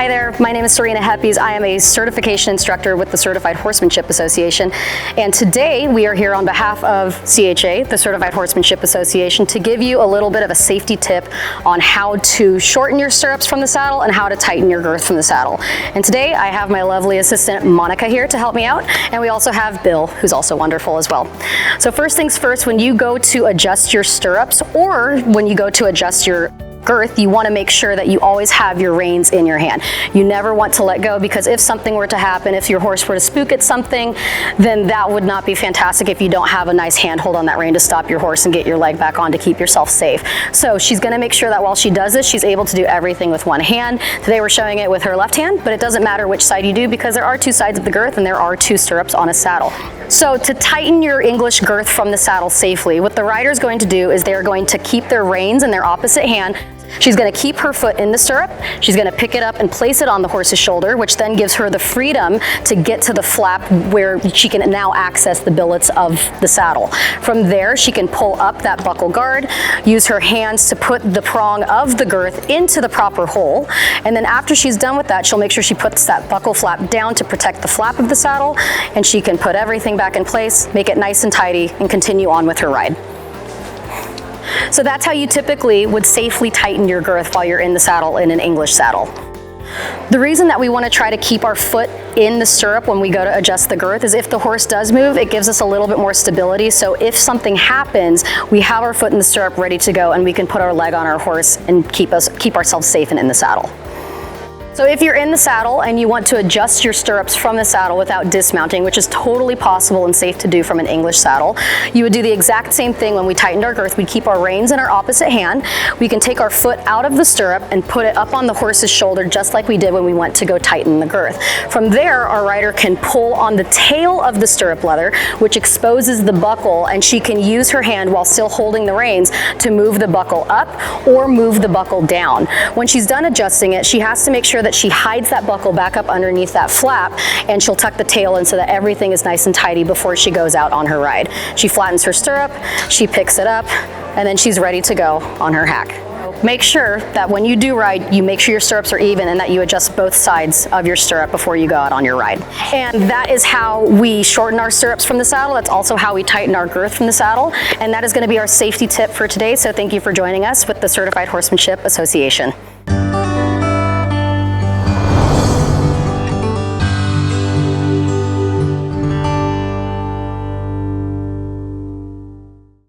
Hi there, my name is Serena Heppes. I am a certification instructor with the Certified Horsemanship Association, and today we are here on behalf of CHA, the Certified Horsemanship Association, to give you a little bit of a safety tip on how to shorten your stirrups from the saddle and how to tighten your girth from the saddle. And today I have my lovely assistant Monica here to help me out, and we also have Bill, who's also wonderful as well. So first things first, when you go to adjust your stirrups or when you go to adjust your girth, you want to make sure that you always have your reins in your hand. You never want to let go, because if something were to happen, if your horse were to spook at something, then that would not be fantastic if you don't have a nice handhold on that rein to stop your horse and get your leg back on to keep yourself safe. So she's going to make sure that while she does this, she's able to do everything with one hand. Today we're showing it with her left hand, but it doesn't matter which side you do, because there are two sides of the girth and there are two stirrups on a saddle. So to tighten your English girth from the saddle safely, what the rider is going to do is they're going to keep their reins in their opposite hand. She's going to keep her foot in the stirrup, she's going to pick it up and place it on the horse's shoulder, which then gives her the freedom to get to the flap where she can now access the billets of the saddle. From there, she can pull up that buckle guard, use her hands to put the prong of the girth into the proper hole, and then after she's done with that, she'll make sure she puts that buckle flap down to protect the flap of the saddle, and she can put everything back in place, make it nice and tidy, and continue on with her ride. So that's how you typically would safely tighten your girth while you're in the saddle in an English saddle. The reason that we want to try to keep our foot in the stirrup when we go to adjust the girth is if the horse does move, it gives us a little bit more stability. So if something happens, we have our foot in the stirrup ready to go, and we can put our leg on our horse and keep ourselves safe and in the saddle. So if you're in the saddle and you want to adjust your stirrups from the saddle without dismounting, which is totally possible and safe to do from an English saddle, you would do the exact same thing when we tightened our girth. We'd keep our reins in our opposite hand. We can take our foot out of the stirrup and put it up on the horse's shoulder, just like we did when we went to go tighten the girth. From there, our rider can pull on the tail of the stirrup leather, which exposes the buckle, and she can use her hand while still holding the reins to move the buckle up or move the buckle down. When she's done adjusting it, she has to make sure that she hides that buckle back up underneath that flap, and she'll tuck the tail in so that everything is nice and tidy before she goes out on her ride. She flattens her stirrup, she picks it up, and then she's ready to go on her hack. Make sure that when you do ride, you make sure your stirrups are even and that you adjust both sides of your stirrup before you go out on your ride. And that is how we shorten our stirrups from the saddle. That's also how we tighten our girth from the saddle. And that is going to be our safety tip for today. So thank you for joining us with the Certified Horsemanship Association.